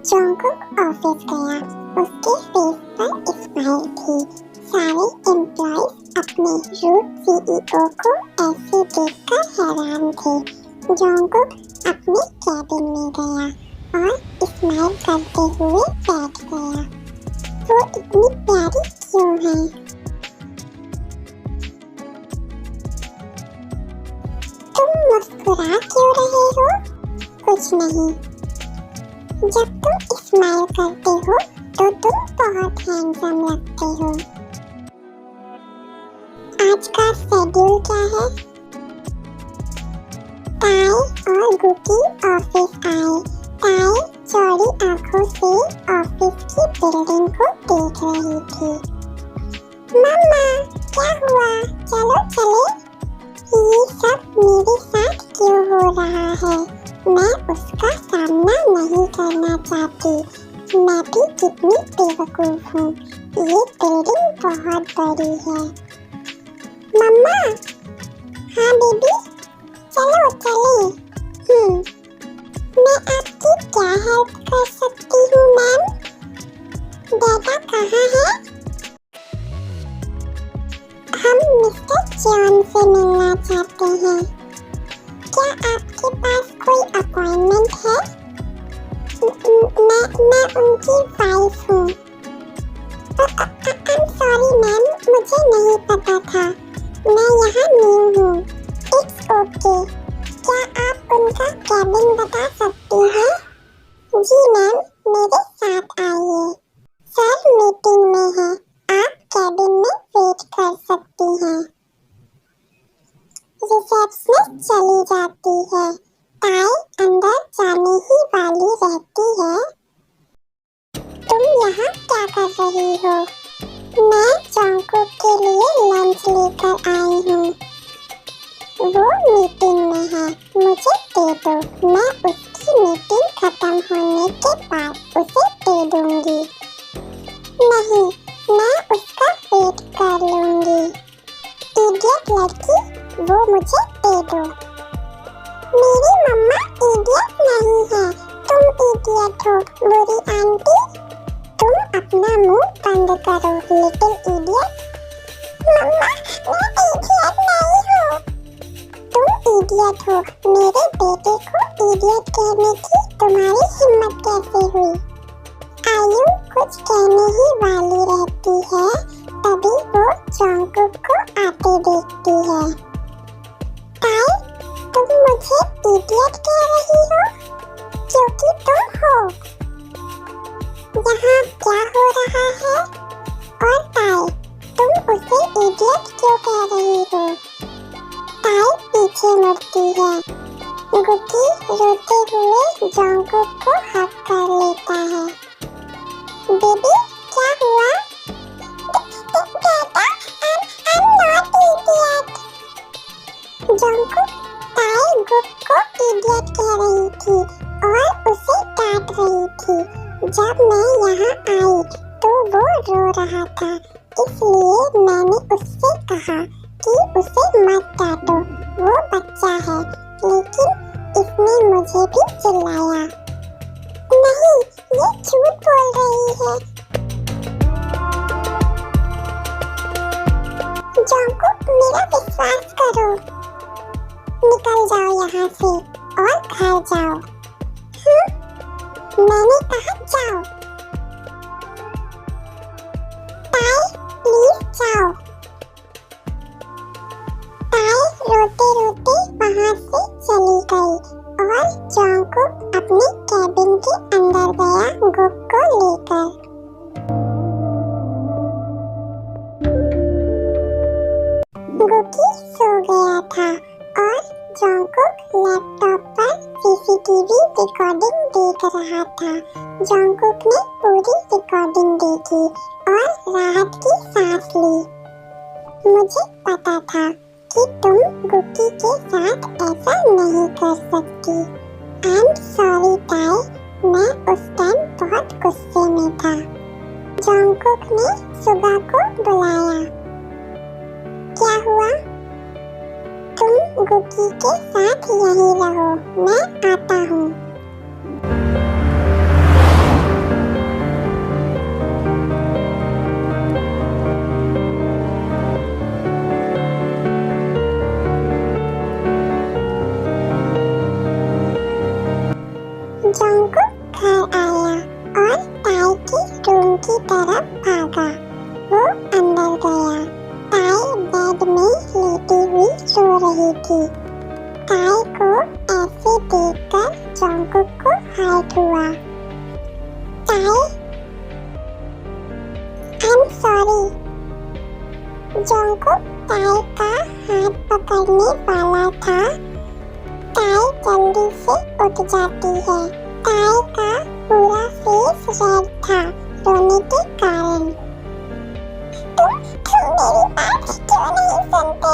जॉन्गकुक office गया। उसके face पर स्माइल थी। सारे एम्प्लॉयज अपने रूड सीईओ को ऐसे देखकर हैरान थे। जॉन्गकुक अपने कैबिन में गया और स्माइल करते हुए बैठ गया। वो इतनी प्यारी क्यों है? तुम मुस्कुरा क्यों रहे हो? कुछ नहीं। जब तुम स्माइल करते हो तो तुम बहुत हैंडसम लगते हो। आज का शेड्यूल क्या है? ताई और गुकी ऑफिस आए। ताई चौड़ी आंखों से ऑफिस की बिल्डिंग को देख रही थी। मम्मा, क्या हुआ? चलो चले। ये सब मेरे साथ क्यों हो रहा है? मैं उसका सामना नहीं करना चाहती। मैं भी कितनी बेवकूफ हूँ। ये बिल्डिंग बहुत बड़ी है। मम्मा। हाँ बेबी, चलो चले। मैं आपकी क्या हेल्प कर सकती हूँ मैम? बेटा कहाँ है? हम मिस्टर जॉन से मिलना चाहते हैं। क्या आपके पास कोई अपॉइंटमेंट है? मैं उनकी वाइफ हूँ। I'm sorry मैम, मुझे नहीं पता था। मैं यहाँ न्यू हूँ। It's okay। क्या आप उनका कैबिन बता सकती हैं? जी मैम, मेरे साथ आइए। सर मीटिंग में है। आप कैबिन में वेट कर सकती हैं। रिसेप्शनिस्ट चली जाती है। ताई अंदर जाने ही वाली रहती है। तुम यहाँ क्या कर रही हो? मैं जॉन्गकुक के लिए लंच लेकर आई हूँ। वो मीटिंग में है, मुझे दे दो। मैं उसकी मीटिंग खत्म होने के बाद उसे दे दूँगी। नहीं, मैं उसका वेट कर लूँगी। इडियट लड़की, वो मुझे दे दो। मेरी मम्मा इडियट नहीं है, तुम इडियट हो बुरी आंटी। तुम अपना मुंह बंद करो लिटिल इडियट। मम्मा, मैं इडियट नहीं हूँ। तुम इडियट हो। मेरे बेटे को इडियट कहने की तुम्हारी हिम्मत कैसे हुई? आयु कुछ कहने ही वाली रहती है, तभी वो जॉन्गकुक को आते देखती है। ताई, तुम मुझे इडियट कह रही हो? क्योंकि तुम हो। यहाँ क्या हो रहा है? और ताई, तुम उसे इडियट क्यों कह रही हो? ताई पीछे मुड़ती है। गुकी रोते हुए जॉन्गकुक को हक कर लेता है। बेबी, क्या हुआ? बेटा, I'm not idiot। जॉन्गकुक ताई गुक को इडियट कह रही थी और उसे डांट रही थी। जब मैं यहाँ आई तो वो रो रहा था, इसलिए मैंने उससे कहा कि उसे मत डांटो, वो बच्चा है। लेकिन इसने मुझे भी चिल्लाया। नहीं, ये झूठ बोल रही है। जॉन्गकुक, मेरा विश्वास करो। निकल जाओ यहाँ से और घर जाओ। मैंने कहा जाओ। ताई, प्लीज जाओ। ताई रोते रोते वहाँ से चली गई और जॉन्गकुक अपने कैबिन के अंदर गया गुक को लेकर। गुकी सो गया था और जॉन्गकुक लैपटॉप पर सीसीटीवी रिकॉर्डिंग देख रहा था। जॉन्गकुक ने पूरी रिकॉर्डिंग देखी और राहत की सांस ली। मुझे पता था कि तुम गुकी के साथ ऐसा नहीं कर सकती। आई एम सॉरी ताई, मैं उस टाइम बहुत गुस्से में था। जॉन्गकुक ने सुगा को बुलाया। क्या हुआ? तुम गुकी के साथ यहीं रहो, मैं आता हूँ। जंगकुक घर आया और ताई की रूम की तरफ भागा। वो अंदर गया। ताई बेड में लेटी हुई सो रही थी। ताई को ऐसे देखकर जंगकुक को हर्ट हुआ। ताई, आई एम सॉरी। जंगकुक ताई का हाथ पकड़ने वाला था। ताई जल्दी से उठ जाती है। ताई का पूरा फेस रेड था रोने के कारण। तुम मेरी बात क्यों नहीं सुनते?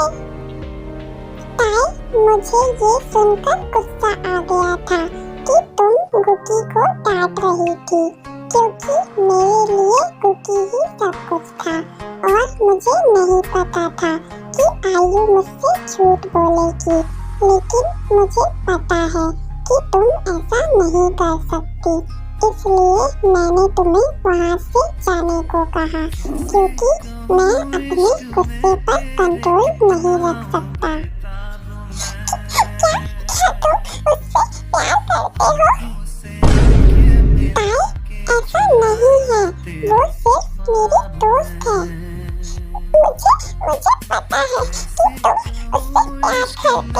ताई, मुझे ये सुनकर गुस्सा आ गया था कि तुम गुकी को डांट रही थी, क्योंकि मेरे लिए गुकी ही सब कुछ था और मुझे नहीं पता था कि आयु मुझसे झूठ बोलेगी। लेकिन मुझे पता है कि तुम ऐसा नहीं कर सकती, इसलिए मैंने तुम्हें वहाँ से जाने को कहा, क्योंकि मैं अपने गुस्से पर कंट्रोल नहीं रख सकता। क्या तुम उससे प्यार करते हो? ताई, ऐसा नहीं है, वो सिर्फ मेरी दोस्त है। मुझे पता है कि तुम उससे प्यार करते हो,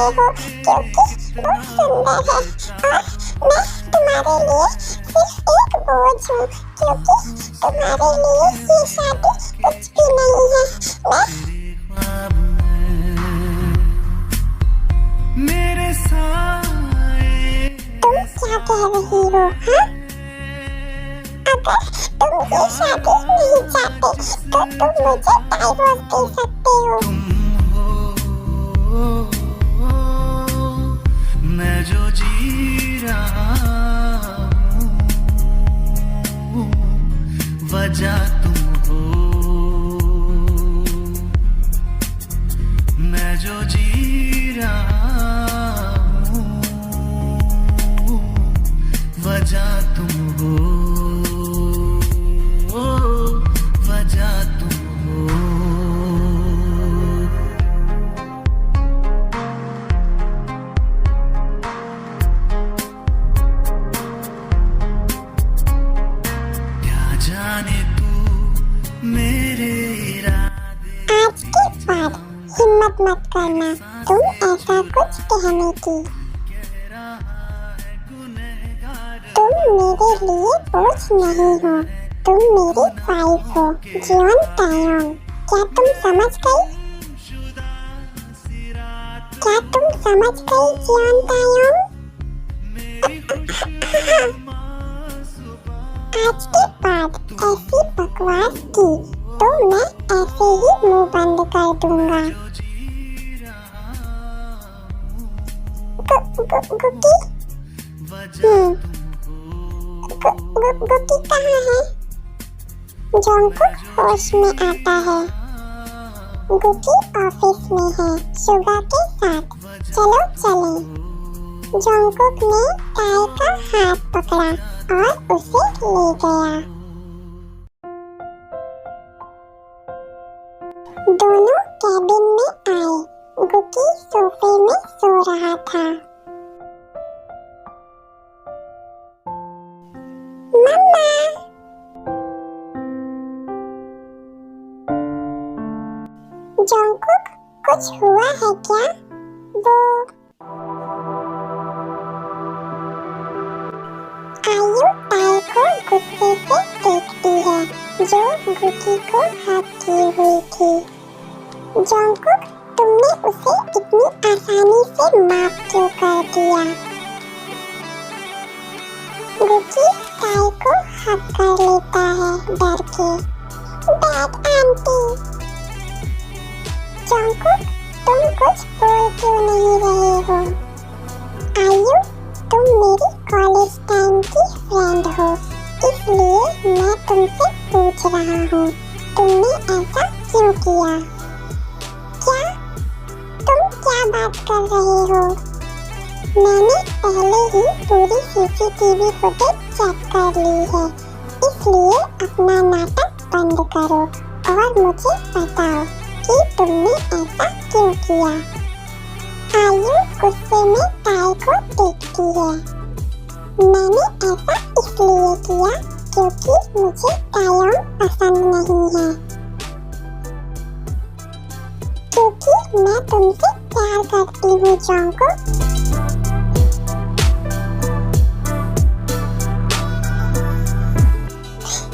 क्योंकि वो सुंदर है और मैं तुम्हारे लिए सिर्फ एक बोझ हूँ, क्योंकि तुम्हारे लिए ये शादी कुछ भी नहीं है। तुम क्या कह रही हो? हाँ, अगर तुम ये शादी नहीं चाहते तो तुम मुझे डाइवोर्स दे सकते हो। मैं जो जी रहा हूँ वजह तुम हो। मैं जो जी रहा हूँ वजह तुम हो। वजह तुम हो। जाने तू मेरे इरादे। आज के बाद हिम्मत मत करना तुम ऐसा कुछ कहने की। तुम मेरे लिए बोझ नहीं हो, तुम मेरी वाइफ हो, जियोन तायोंग। क्या तुम समझ गई? क्या तुम समझ गई जियोन तायोंग? आज के बाद ऐसी बकवास की तो मैं ऐसे ही मुंह बंद कर दूंगा। गुकी? गुकी कहाँ है? जंगकुक होश में आता है। गुकी ऑफिस में है सुगा के साथ। चलो चलें। जंगकुक ने ताई का हाथ पकड़ा और उसे ले गया। दोनों कैबिन में आए। गुकी सोफे में सो रहा था। मम्मा! जंगकुक, कुछ हुआ है क्या? वो आयु ताई को गुस्से से देखती है, जो गुकी को हक की हुई थी। जंगकुक, तुमने उसे इतनी आसानी से माफ क्यों कर दिया? गुकी ताई को हक कर लेता है डर के। Dad aunty! जंगकुक, तुम कुछ बोल क्यों नहीं रहे हो? आयु, तुम मेरी कॉलेज टाइम की फ्रेंड हो, इसलिए मैं तुमसे पूछ रहा हूँ, तुमने ऐसा क्यों किया? क्या? तुम क्या बात कर रहे हो? मैंने पहले ही पूरी सीसीटीवी फुटेज चेक कर ली है, इसलिए अपना नाटक बंद करो और मुझे बताओ कि तुमने ऐसा क्यों किया। आयु गुस्से में ताई को देखती है। मैंने किया क्योंकि मुझे टायोंग पसंद नहीं है। क्योंकि मैं तुमसे प्यार करती हूँ Jungkook.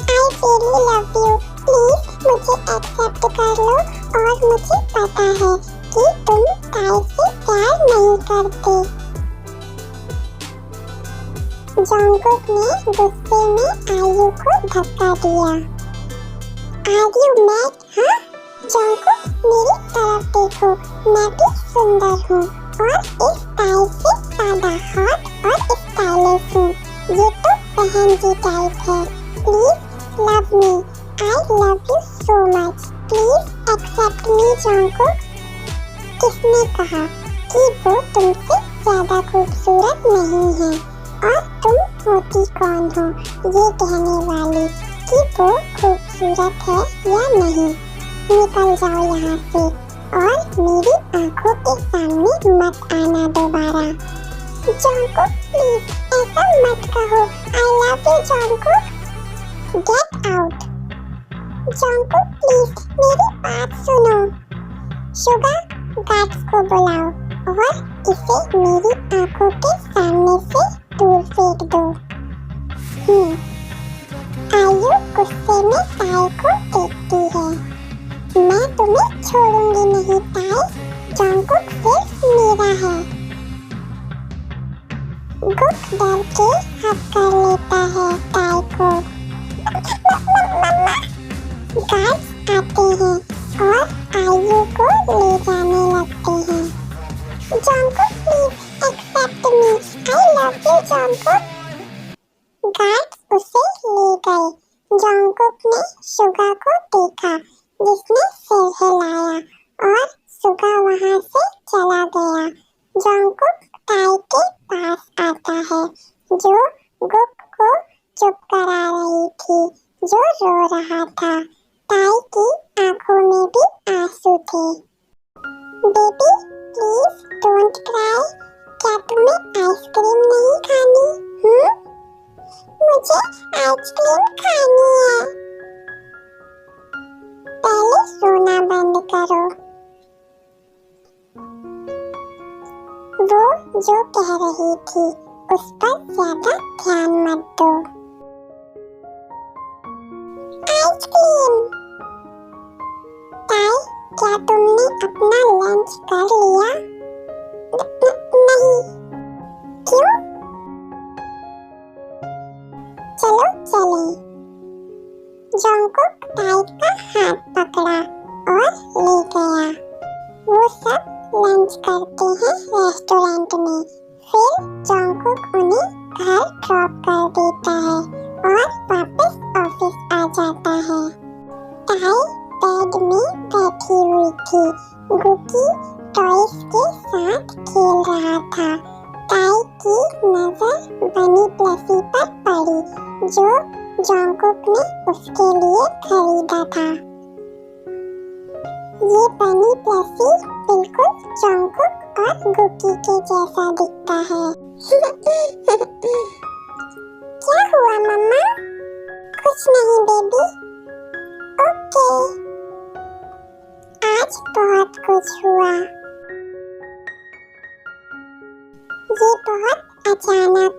I really love you. Please मुझे एक्सेप्ट कर लो और मुझे पता है कि तुम ताई से प्यार नहीं करते। जंगकुक ने गुस्से में आयु को धक्का दिया। Are you mad? हाँ? जंगकुक मेरी तरफ देखो, मैं भी सुंदर हूँ और इस ताई से ज्यादा हॉट और स्टाइलिश हूँ। ये तो बहन जी टाइप है। Please love me. I love you so much. Please accept me Jungkook. किसने कहा कि वो तुमसे ज्यादा खूबसूरत नहीं है और तुम होती कौन हो ये कहने वाली कि वो खूबसूरत है या नहीं? निकल जाओ यहाँ से और मेरी आंखों के सामने मत आना दोबारा। जंगकुक प्लीज ऐसा मत कहो। I love you Jungkook. Get out. Jungkook please मेरी बात सुनो। शुगर गार्ड्स को बुलाओ और इसे मेरी आंखों के सामने से दूर फेंक दो। आयु गुस्से में ताई को देखती है। मैं तुम्हें छोड़ूंगी नहीं ताई। जंगकुक सिर्फ मेरा है। गुक डर के हक कर लेता है ताई को। गार्ड्स आते हैं और आयु को ले जाने लगते हैं। Jungkook please accept me. I love you Jungkook. Guards उसे ले गए। जंगकुक ने सुगा को देखा जिसने सिर हिलाया और सुगा वहां से चला गया। जंगकुक ताई के पास आता है जो गुक को चुप करा रही थी जो रो रहा था। ताई की आंखों में भी आंसू थे। Baby please don't cry. क्या तुम्हें आइसक्रीम नहीं खानी? मुझे आइसक्रीम खानी है। पहले रोना बंद करो। वो जो कह रही थी उस पर ज्यादा ध्यान मत दो। आइसक्रीम। ताई क्या तुमने अपना लंच कर लिया? नहीं। क्यों? चलो चलें। जंगकुक ताई का हाथ पकड़ा और ले गया। वो सब लंच करते हैं रेस्टोरेंट में। फिर जंगकुक उन्हें घर ड्रॉप कर देता है और वापस ऑफिस आ जाता है। ताई बेड में बैठी हुई थी। गुकी टॉयज के साथ खेल रहा था। ताई की नजर बनी प्लसी पर पड़ी जो जंगकुक ने उसके लिए खरीदा था। ये बनी प्लसी बिल्कुल जंगकुक और गुकी के जैसा दिखता है। क्या हुआ मम्मा? कुछ नहीं बेबी। ओके। आज बहुत कुछ हुआ। ये बहुत अचानक